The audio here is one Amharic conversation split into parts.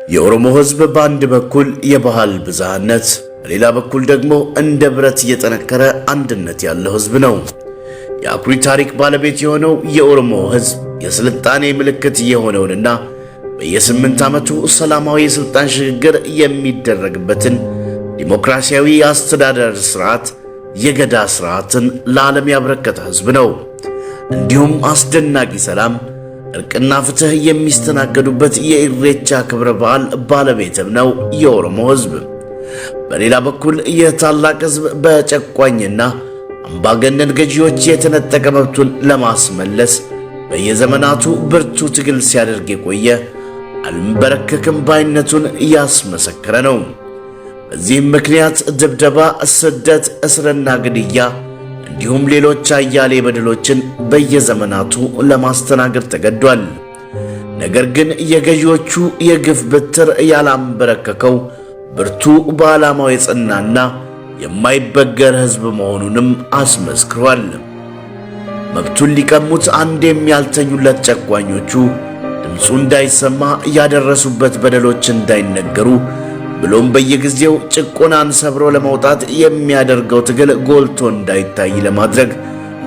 የኦሮሞ ሕዝብ በአንድ በኩል የባህል ብዝሃነት፣ በሌላ በኩል ደግሞ እንደ ብረት እየጠነከረ አንድነት ያለው ሕዝብ ነው። የአኩሪ ታሪክ ባለቤት የሆነው የኦሮሞ ሕዝብ የስልጣኔ ምልክት የሆነውንና በየ8 ዓመቱ ሰላማዊ የስልጣን ሽግግር የሚደረግበትን ዲሞክራሲያዊ አስተዳደር ስርዓት የገዳ ስርዓትን ለዓለም ያበረከተ ሕዝብ ነው። እንዲሁም አስደናቂ ሰላም፣ እርቅና ፍትህ የሚስተናገዱበት የኢሬቻ ክብረ በዓል ባለቤትም ነው የኦሮሞ ሕዝብ። በሌላ በኩል የታላቅ ሕዝብ በጨቋኝና አምባገነን ገዢዎች የተነጠቀ መብቱን ለማስመለስ በየዘመናቱ ብርቱ ትግል ሲያደርግ የቆየ አልንበረከክም ባይነቱን ያስመሰከረ ነው። በዚህም ምክንያት ድብደባ፣ ስደት፣ እስርና ግድያ እንዲሁም ሌሎች አያሌ በደሎችን በየዘመናቱ ለማስተናገድ ተገዷል። ነገር ግን የገዢዎቹ የግፍ በትር ያላንበረከከው ብርቱ በዓላማው የጸናና የማይበገር ሕዝብ መሆኑንም አስመስክሯል። መብቱን ሊቀሙት አንዴም ያልተኙለት ጨቋኞቹ ድምፁ እንዳይሰማ ያደረሱበት በደሎች እንዳይነገሩ ብሎም በየጊዜው ጭቆናን ሰብሮ ለመውጣት የሚያደርገው ትግል ጎልቶ እንዳይታይ ለማድረግ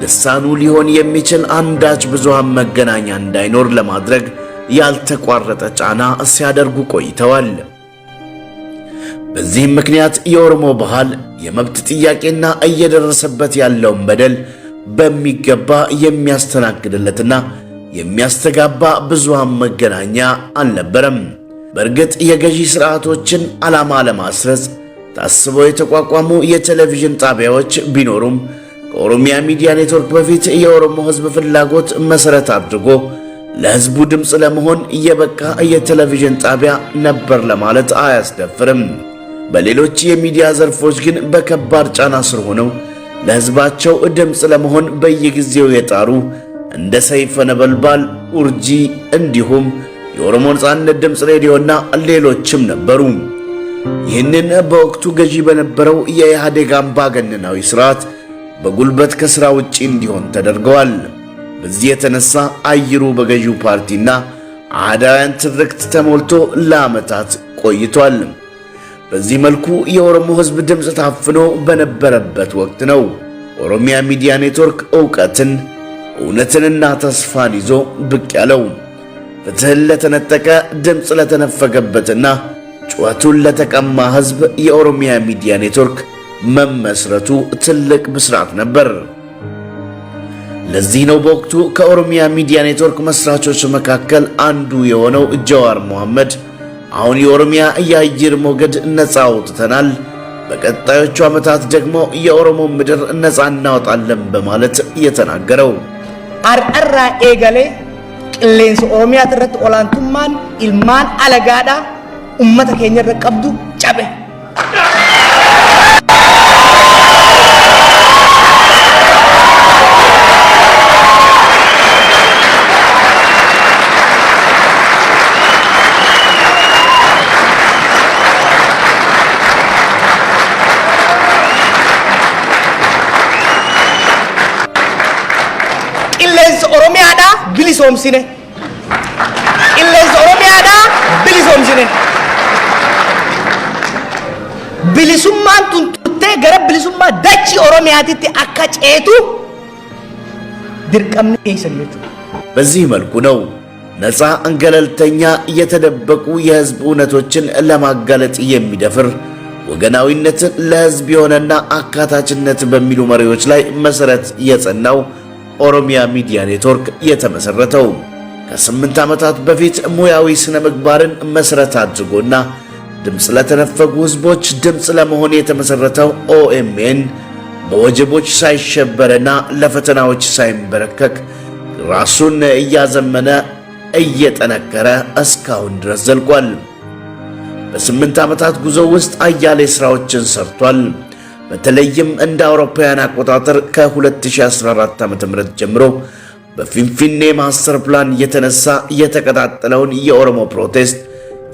ልሳኑ ሊሆን የሚችል አንዳች ብዙሃን መገናኛ እንዳይኖር ለማድረግ ያልተቋረጠ ጫና ሲያደርጉ ቆይተዋል። በዚህም ምክንያት የኦሮሞ ባህል የመብት ጥያቄና እየደረሰበት ያለውን በደል በሚገባ የሚያስተናግድለትና የሚያስተጋባ ብዙሃን መገናኛ አልነበረም። በእርግጥ የገዢ ስርዓቶችን ዓላማ ለማስረጽ ታስበው የተቋቋሙ የቴሌቪዥን ጣቢያዎች ቢኖሩም ከኦሮሚያ ሚዲያ ኔትወርክ በፊት የኦሮሞ ሕዝብ ፍላጎት መሠረት አድርጎ ለሕዝቡ ድምፅ ለመሆን የበቃ የቴሌቪዥን ጣቢያ ነበር ለማለት አያስደፍርም። በሌሎች የሚዲያ ዘርፎች ግን በከባድ ጫና ስር ሆነው ለሕዝባቸው ድምፅ ለመሆን በየጊዜው የጣሩ እንደ ሰይፈ ነበልባል፣ ኡርጂ እንዲሁም የኦሮሞ ነጻነት ድምፅ ሬዲዮና ሌሎችም ነበሩ። ይህንን በወቅቱ ገዢ በነበረው የኢህአዴግ አምባገነናዊ ስርዓት በጉልበት ከሥራ ውጪ እንዲሆን ተደርገዋል። በዚህ የተነሳ አየሩ በገዢው ፓርቲና አህዳውያን ትርክት ተሞልቶ ለዓመታት ቆይቷል። በዚህ መልኩ የኦሮሞ ሕዝብ ድምፅ ታፍኖ በነበረበት ወቅት ነው ኦሮሚያ ሚዲያ ኔትወርክ ዕውቀትን፣ እውነትንና ተስፋን ይዞ ብቅ ያለው። ፍትህን ለተነጠቀ፣ ድምፅ ለተነፈገበትና ጩኸቱን ለተቀማ ሕዝብ የኦሮሚያ ሚዲያ ኔትወርክ መመስረቱ ትልቅ ብስራት ነበር። ለዚህ ነው በወቅቱ ከኦሮሚያ ሚዲያ ኔትወርክ መስራቾች መካከል አንዱ የሆነው ጀዋር መሐመድ አሁን የኦሮሚያ የአየር ሞገድ ነፃ አውጥተናል፣ በቀጣዮቹ ዓመታት ደግሞ የኦሮሞ ምድር ነፃ እናወጣለን በማለት የተናገረው። አርአራ ኤገሌ ቅሌንስ ኦሮሚያ ተረት ኦላንቱማን ኢልማን አለጋዳ ኡመተ ኬኛ ረቀብዱ ጨበ ኦሮሚያዳ ቢሊሶምሲነ ኢሌዝ ኦሮሚያዳ ቢሊሶምሲነ ቢሊሱማን ቱንቱቴ ገረ ቢሊሱማ ዳቺ ኦሮሚያቲቲ አካጨቱ ድርቀምን ይሰለቱ። በዚህ መልኩ ነው ነፃ ገለልተኛ የተደበቁ የሕዝብ እውነቶችን ለማጋለጥ የሚደፍር ወገናዊነትን ለሕዝብ የሆነና አካታችነት በሚሉ መሪዎች ላይ መሰረት የጸናው ኦሮሚያ ሚዲያ ኔትወርክ የተመሰረተው። ከ8 ዓመታት በፊት ሙያዊ ስነ ምግባርን መሰረት አድርጎና ድምፅ ለተነፈጉ ሕዝቦች ድምፅ ለመሆን የተመሰረተው ኦኤምኤን በወጀቦች ሳይሸበርና ለፈተናዎች ሳይንበረከክ ራሱን እያዘመነ እየጠነከረ እስካሁን ድረስ ዘልቋል። በ8 ዓመታት ጉዞ ውስጥ አያሌ ሥራዎችን ሰርቷል። በተለይም እንደ አውሮፓውያን አቆጣጠር ከ2014 ዓ.ም ጀምሮ በፊንፊኔ ማስተር ፕላን የተነሳ የተቀጣጠለውን የኦሮሞ ፕሮቴስት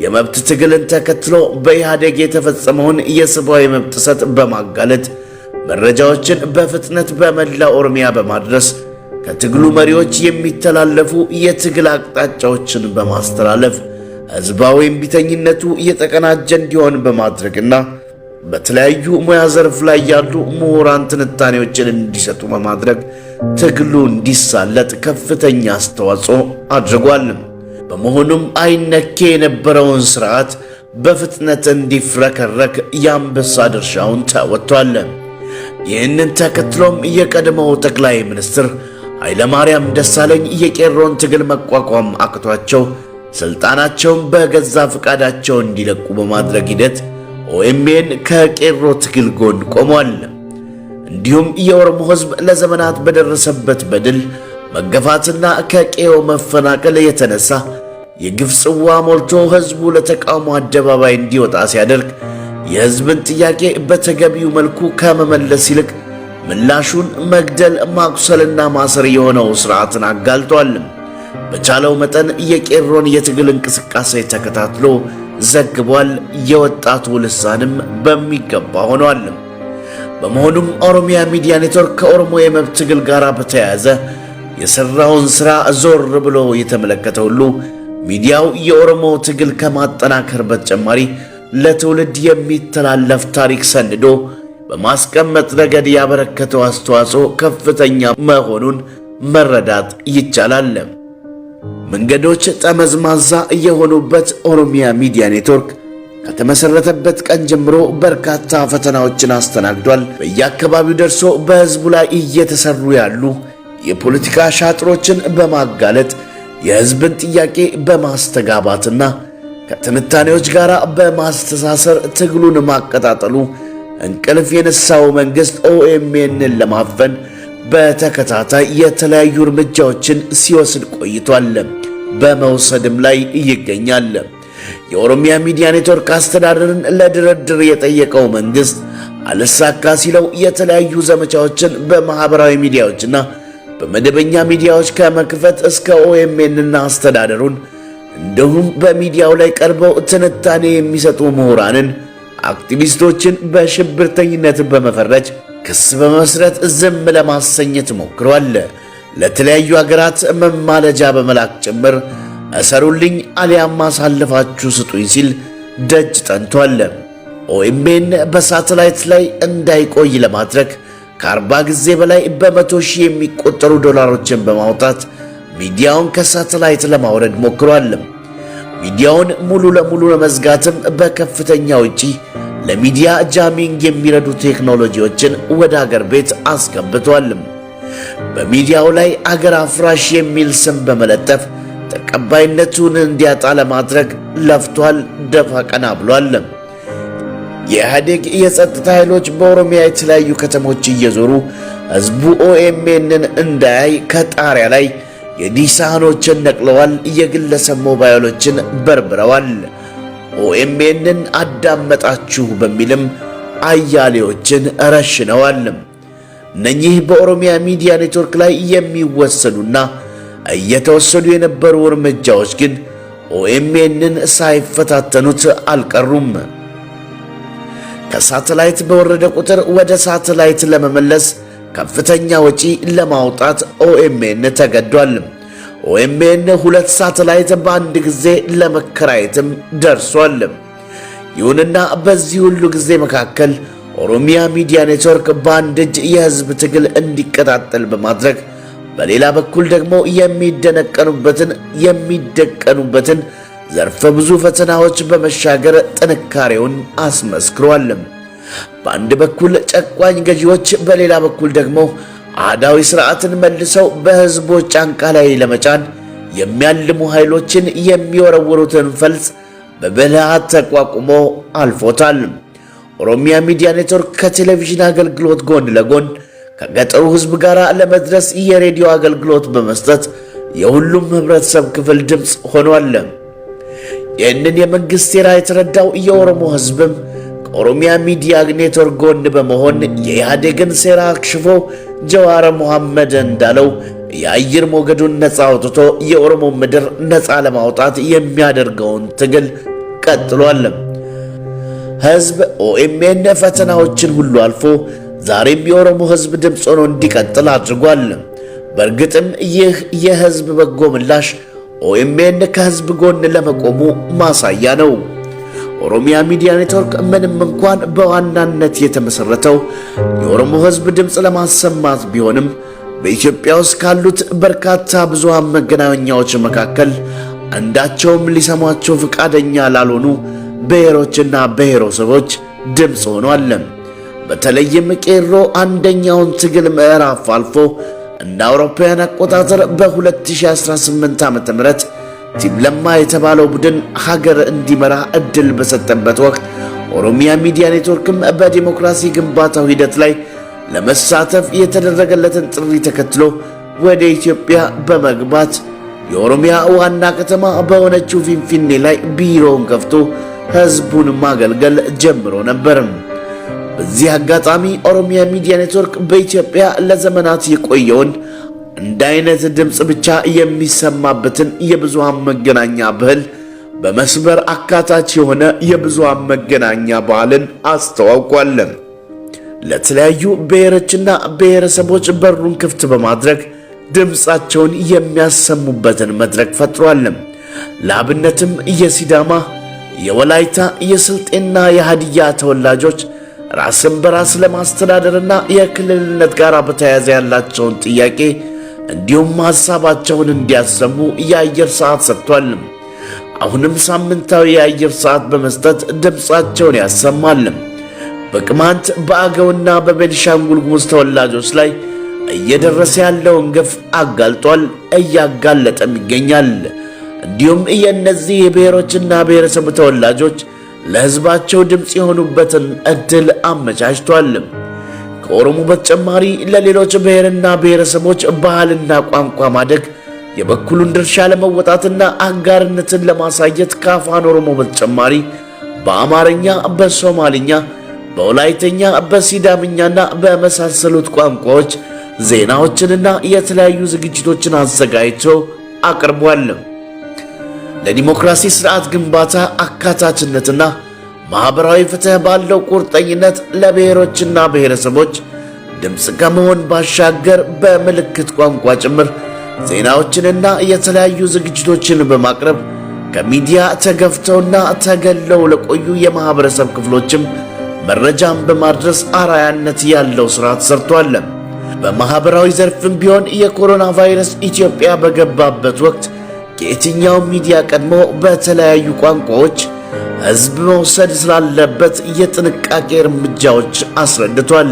የመብት ትግልን ተከትሎ በኢህአዴግ የተፈጸመውን የሰብአዊ መብት ጥሰት በማጋለጥ መረጃዎችን በፍጥነት በመላ ኦሮሚያ በማድረስ ከትግሉ መሪዎች የሚተላለፉ የትግል አቅጣጫዎችን በማስተላለፍ ሕዝባዊ እምቢተኝነቱ የተቀናጀ እንዲሆን በማድረግና በተለያዩ ሙያ ዘርፍ ላይ ያሉ ምሁራን ትንታኔዎችን እንዲሰጡ በማድረግ ትግሉ እንዲሳለጥ ከፍተኛ አስተዋጽኦ አድርጓል። በመሆኑም አይነኬ የነበረውን ስርዓት በፍጥነት እንዲፍረከረክ የአንበሳ ድርሻውን ተወጥቷል። ይህንን ተከትሎም የቀድሞው ጠቅላይ ሚኒስትር ኃይለማርያም ደሳለኝ የቄሮን ትግል መቋቋም አቅቷቸው ስልጣናቸውን በገዛ ፈቃዳቸው እንዲለቁ በማድረግ ሂደት ኦኤምኤን ከቄሮ ትግል ጎን ቆሟል። እንዲሁም የኦሮሞ ሕዝብ ለዘመናት በደረሰበት በደል መገፋትና ከቀዬው መፈናቀል የተነሳ የግፍ ጽዋ ሞልቶ ሕዝቡ ለተቃውሞ አደባባይ እንዲወጣ ሲያደርግ የሕዝብን ጥያቄ በተገቢው መልኩ ከመመለስ ይልቅ ምላሹን መግደል፣ ማቁሰልና ማሰር የሆነው ስርዓትን አጋልጧል። በቻለው መጠን የቄሮን የትግል እንቅስቃሴ ተከታትሎ ዘግቧል። የወጣቱ ልሳንም በሚገባ ሆኗል። በመሆኑም ኦሮሚያ ሚዲያ ኔትወርክ ከኦሮሞ የመብት ትግል ጋር በተያያዘ የሰራውን ሥራ ዞር ብሎ የተመለከተ ሁሉ ሚዲያው የኦሮሞ ትግል ከማጠናከር በተጨማሪ ለትውልድ የሚተላለፍ ታሪክ ሰንዶ በማስቀመጥ ረገድ ያበረከተው አስተዋጽኦ ከፍተኛ መሆኑን መረዳት ይቻላል። መንገዶች ጠመዝማዛ የሆኑበት ኦሮሚያ ሚዲያ ኔትወርክ ከተመሰረተበት ቀን ጀምሮ በርካታ ፈተናዎችን አስተናግዷል። በየአካባቢው ደርሶ በሕዝቡ ላይ እየተሰሩ ያሉ የፖለቲካ ሻጥሮችን በማጋለጥ የሕዝብን ጥያቄ በማስተጋባትና ከትንታኔዎች ጋር በማስተሳሰር ትግሉን ማቀጣጠሉ እንቅልፍ የነሳው መንግሥት ኦኤምኤንን ለማፈን በተከታታይ የተለያዩ እርምጃዎችን ሲወስድ ቆይቷል። በመውሰድም ላይ ይገኛል። የኦሮሚያ ሚዲያ ኔትወርክ አስተዳደርን ለድርድር የጠየቀው መንግሥት አልሳካ ሲለው የተለያዩ ዘመቻዎችን በማኅበራዊ ሚዲያዎችና በመደበኛ ሚዲያዎች ከመክፈት እስከ ኦኤምኤንና አስተዳደሩን እንዲሁም በሚዲያው ላይ ቀርበው ትንታኔ የሚሰጡ ምሁራንን፣ አክቲቪስቶችን በሽብርተኝነት በመፈረጅ ክስ በመስረት ዝም ለማሰኘት ሞክሯል። ለተለያዩ ሀገራት መማለጃ በመላክ ጭምር እሰሩልኝ አሊያም አሳልፋችሁ ስጡኝ ሲል ደጅ ጠንቷል። ኦኤምኤን በሳተላይት ላይ እንዳይቆይ ለማድረግ ከ40 ጊዜ በላይ በመቶ ሺህ የሚቆጠሩ ዶላሮችን በማውጣት ሚዲያውን ከሳተላይት ለማውረድ ሞክሯል። ሚዲያውን ሙሉ ለሙሉ ለመዝጋትም በከፍተኛ ወጪ ለሚዲያ ጃሚንግ የሚረዱ ቴክኖሎጂዎችን ወደ አገር ቤት አስገብቷል። በሚዲያው ላይ አገር አፍራሽ የሚል ስም በመለጠፍ ተቀባይነቱን እንዲያጣ ለማድረግ ለፍቷል፣ ደፋ ቀና ብሏል። የኢህአዴግ የጸጥታ ኃይሎች በኦሮሚያ የተለያዩ ከተሞች እየዞሩ ሕዝቡ ኦኤምኤንን እንዳያይ ከጣሪያ ላይ የዲሳኖችን ነቅለዋል። የግለሰብ ሞባይሎችን በርብረዋል። ኦኤምኤንን አዳመጣችሁ በሚልም አያሌዎችን ረሽነዋል። እነኚህ በኦሮሚያ ሚዲያ ኔትወርክ ላይ የሚወሰዱና እየተወሰዱ የነበሩ እርምጃዎች ግን ኦኤምኤንን ሳይፈታተኑት አልቀሩም። ከሳተላይት በወረደ ቁጥር ወደ ሳተላይት ለመመለስ ከፍተኛ ወጪ ለማውጣት ኦኤምኤን ተገዷል። ኦኤምኤን 2 ሳተላይት በአንድ ጊዜ ለመከራየትም ደርሷል። ይሁንና በዚህ ሁሉ ጊዜ መካከል ኦሮሚያ ሚዲያ ኔትወርክ በአንድ እጅ የሕዝብ ትግል እንዲቀጣጠል በማድረግ በሌላ በኩል ደግሞ የሚደቀኑበትን ዘርፈ ብዙ ፈተናዎች በመሻገር ጥንካሬውን አስመስክሯል። በአንድ በኩል ጨቋኝ ገዢዎች፣ በሌላ በኩል ደግሞ አህዳዊ ስርዓትን መልሰው በሕዝቦች ጫንቃ ላይ ለመጫን የሚያልሙ ኃይሎችን የሚወረውሩትን ፈልስ በብልሃት ተቋቁሞ አልፎታል። ኦሮሚያ ሚዲያ ኔትወርክ ከቴሌቪዥን አገልግሎት ጎን ለጎን ከገጠሩ ሕዝብ ጋር ለመድረስ የሬዲዮ አገልግሎት በመስጠት የሁሉም ህብረተሰብ ክፍል ድምፅ ሆኗል። ይህንን የመንግሥት ሴራ የተረዳው የኦሮሞ ሕዝብም ከኦሮሚያ ሚዲያ ኔትወርክ ጎን በመሆን የኢህአዴግን ሴራ አክሽፎ ጀዋር መሐመድ እንዳለው የአየር ሞገዱን ነፃ አውጥቶ የኦሮሞ ምድር ነፃ ለማውጣት የሚያደርገውን ትግል ቀጥሏል። ሕዝብ ኦኤምኤን ፈተናዎችን ሁሉ አልፎ ዛሬም የኦሮሞ ሕዝብ ድምፅ ሆኖ እንዲቀጥል አድርጓል። በእርግጥም ይህ የሕዝብ በጎ ምላሽ ኦኤምኤን ከህዝብ ጎን ለመቆሙ ማሳያ ነው። ኦሮሚያ ሚዲያ ኔትወርክ ምንም እንኳን በዋናነት የተመሰረተው የኦሮሞ ህዝብ ድምጽ ለማሰማት ቢሆንም በኢትዮጵያ ውስጥ ካሉት በርካታ ብዙሃን መገናኛዎች መካከል አንዳቸውም ሊሰሟቸው ፈቃደኛ ላልሆኑ ብሔሮችና ብሔረሰቦች ድምጽ ሆኗል። በተለይም ቄሮ አንደኛውን ትግል ምዕራፍ አልፎ እንደ አውሮፓውያን አቆጣጠር በ2018 ዓ.ም ቲም ለማ የተባለው ቡድን ሀገር እንዲመራ እድል በሰጠበት ወቅት ኦሮሚያ ሚዲያ ኔትወርክም በዲሞክራሲ ግንባታው ሂደት ላይ ለመሳተፍ የተደረገለትን ጥሪ ተከትሎ ወደ ኢትዮጵያ በመግባት የኦሮሚያ ዋና ከተማ በሆነችው ፊንፊኔ ላይ ቢሮውን ከፍቶ ህዝቡን ማገልገል ጀምሮ ነበር። በዚህ አጋጣሚ ኦሮሚያ ሚዲያ ኔትወርክ በኢትዮጵያ ለዘመናት የቆየውን እንደ አይነት ድምጽ ብቻ የሚሰማበትን የብዙሃን መገናኛ ባህል በመስበር አካታች የሆነ የብዙሃን መገናኛ ባህልን አስተዋውቋል። ለተለያዩ ብሔሮችና ብሔረሰቦች በሩን ክፍት በማድረግ ድምጻቸውን የሚያሰሙበትን መድረክ ፈጥሯል። ለአብነትም የሲዳማ፣ የወላይታ፣ የስልጤና የሃዲያ ተወላጆች ራስን በራስ ለማስተዳደርና የክልልነት ጋር በተያያዘ ያላቸውን ጥያቄ እንዲሁም ሐሳባቸውን እንዲያሰሙ የአየር ሰዓት ሰጥቷል። አሁንም ሳምንታዊ የአየር ሰዓት በመስጠት ድምጻቸውን ያሰማል። በቅማንት በአገውና በቤኒሻንጉል ጉሙዝ ተወላጆች ላይ እየደረሰ ያለውን ግፍ አጋልጧል፣ እያጋለጠም ይገኛል። እንዲሁም የእነዚህ የብሔሮችና ብሔረሰብ ተወላጆች ለህዝባቸው ድምጽ የሆኑበትን እድል አመቻችቷል። ከኦሮሞ በተጨማሪ ለሌሎች ብሔርና ብሔረሰቦች ባህልና ቋንቋ ማደግ የበኩሉን ድርሻ ለመወጣትና አጋርነትን ለማሳየት ከአፋን ኦሮሞ በተጨማሪ በአማርኛ፣ በሶማሊኛ፣ በወላይተኛ፣ በሲዳምኛና በመሳሰሉት ቋንቋዎች ዜናዎችንና የተለያዩ ዝግጅቶችን አዘጋጅቶ አቅርቧል። ለዲሞክራሲ ስርዓት ግንባታ አካታችነትና ማህበራዊ ፍትህ ባለው ቁርጠኝነት ለብሔሮችና ብሔረሰቦች ድምጽ ከመሆን ባሻገር በምልክት ቋንቋ ጭምር ዜናዎችንና የተለያዩ ዝግጅቶችን በማቅረብ ከሚዲያ ተገፍተውና ተገለው ለቆዩ የማህበረሰብ ክፍሎችም መረጃን በማድረስ አራያነት ያለው ሥራ ተሰርቷል። በማህበራዊ ዘርፍም ቢሆን የኮሮና ቫይረስ ኢትዮጵያ በገባበት ወቅት ከየትኛው ሚዲያ ቀድሞ በተለያዩ ቋንቋዎች ህዝብ መውሰድ ስላለበት የጥንቃቄ እርምጃዎች አስረድቷል።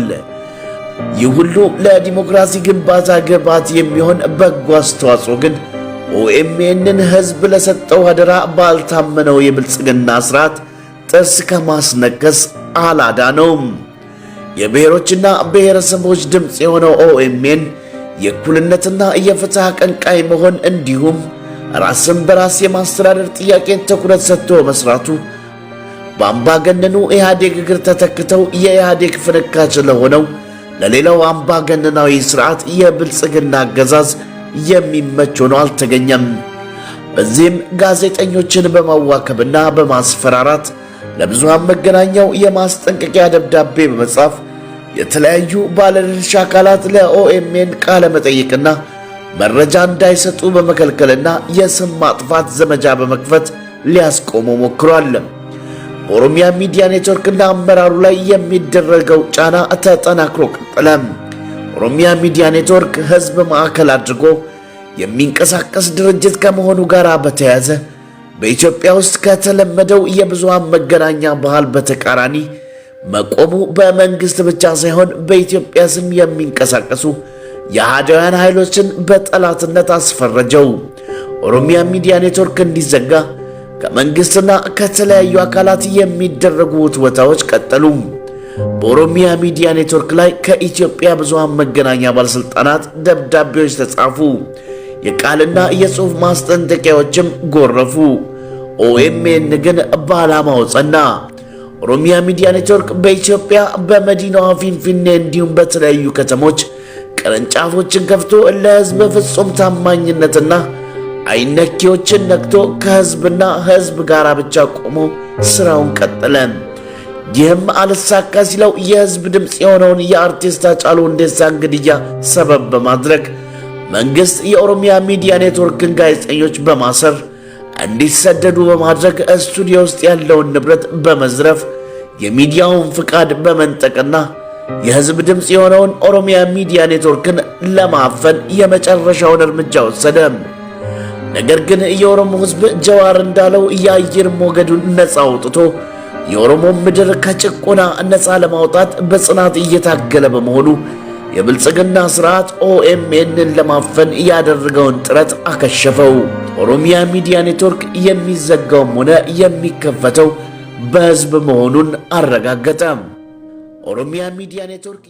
ይህ ሁሉ ለዲሞክራሲ ግንባታ ግብዓት የሚሆን በጎ አስተዋጽኦ ግን ኦኤምኤንን ህዝብ ለሰጠው አደራ ባልታመነው የብልጽግና ስርዓት ጥርስ ከማስነከስ አላዳነውም። የብሔሮችና ብሔረሰቦች ድምፅ የሆነው ኦኤምኤን የእኩልነትና የፍትህ አቀንቃይ መሆን እንዲሁም ራስን በራስ የማስተዳደር ጥያቄን ትኩረት ሰጥቶ መስራቱ በአምባገነኑ ኢህአዴግ እግር ተተክተው የኢህአዴግ ፍንካች ለሆነው ለሌላው አምባገነናዊ ስርዓት የብልጽግና አገዛዝ የሚመች ሆኖ አልተገኘም። በዚህም ጋዜጠኞችን በማዋከብና በማስፈራራት ለብዙሃን መገናኛው የማስጠንቀቂያ ደብዳቤ በመጻፍ የተለያዩ ባለድርሻ አካላት ለኦኤምኤን ቃለ መጠይቅና መረጃ እንዳይሰጡ በመከልከልና የስም ማጥፋት ዘመቻ በመክፈት ሊያስቆመው ሞክሯል። ኦሮሚያ ሚዲያ ኔትወርክና አመራሩ ላይ የሚደረገው ጫና ተጠናክሮ ቀጠለ። ኦሮሚያ ሚዲያ ኔትወርክ ህዝብ ማዕከል አድርጎ የሚንቀሳቀስ ድርጅት ከመሆኑ ጋር በተያያዘ በኢትዮጵያ ውስጥ ከተለመደው የብዙሃን መገናኛ ባህል በተቃራኒ መቆሙ በመንግስት ብቻ ሳይሆን በኢትዮጵያ ስም የሚንቀሳቀሱ የአህዳውያን ኃይሎችን በጠላትነት አስፈረጀው። ኦሮሚያ ሚዲያ ኔትወርክ እንዲዘጋ ከመንግስትና ከተለያዩ አካላት የሚደረጉ ውትወታዎች ቀጠሉ። በኦሮሚያ ሚዲያ ኔትወርክ ላይ ከኢትዮጵያ ብዙሃን መገናኛ ባለስልጣናት ደብዳቤዎች ተጻፉ። የቃልና የጽሑፍ ማስጠንቀቂያዎችም ጎረፉ። ኦኤምኤን ግን በዓላማው ጸና። ኦሮሚያ ሚዲያ ኔትወርክ በኢትዮጵያ በመዲናዋ ፊንፊኔ እንዲሁም በተለያዩ ከተሞች ቅርንጫፎችን ከፍቶ ለህዝብ ፍጹም ታማኝነትና አይነኬዎችን ነክቶ ከህዝብና ህዝብ ጋር ብቻ ቆሞ ስራውን ቀጠለ። ይህም አልሳካ ሲለው የህዝብ ድምፅ የሆነውን የአርቲስት ሃጫሉ ሁንዴሳን ግድያ ሰበብ በማድረግ መንግስት የኦሮሚያ ሚዲያ ኔትወርክን ጋዜጠኞች በማሰር እንዲሰደዱ በማድረግ ስቱዲዮ ውስጥ ያለውን ንብረት በመዝረፍ የሚዲያውን ፍቃድ በመንጠቅና የህዝብ ድምጽ የሆነውን ኦሮሚያ ሚዲያ ኔትወርክን ለማፈን የመጨረሻውን እርምጃ ወሰደ። ነገር ግን የኦሮሞ ህዝብ ጀዋር እንዳለው የአየር ሞገዱን ነፃ አውጥቶ የኦሮሞ ምድር ከጭቆና ነፃ ለማውጣት በጽናት እየታገለ በመሆኑ የብልጽግና ስርዓት ኦኤምኤንን ለማፈን ያደረገውን ጥረት አከሸፈው። ኦሮሚያ ሚዲያ ኔትወርክ የሚዘጋውም ሆነ የሚከፈተው በህዝብ መሆኑን አረጋገጠ። ኦሮሚያ ሚዲያ ኔትወርክ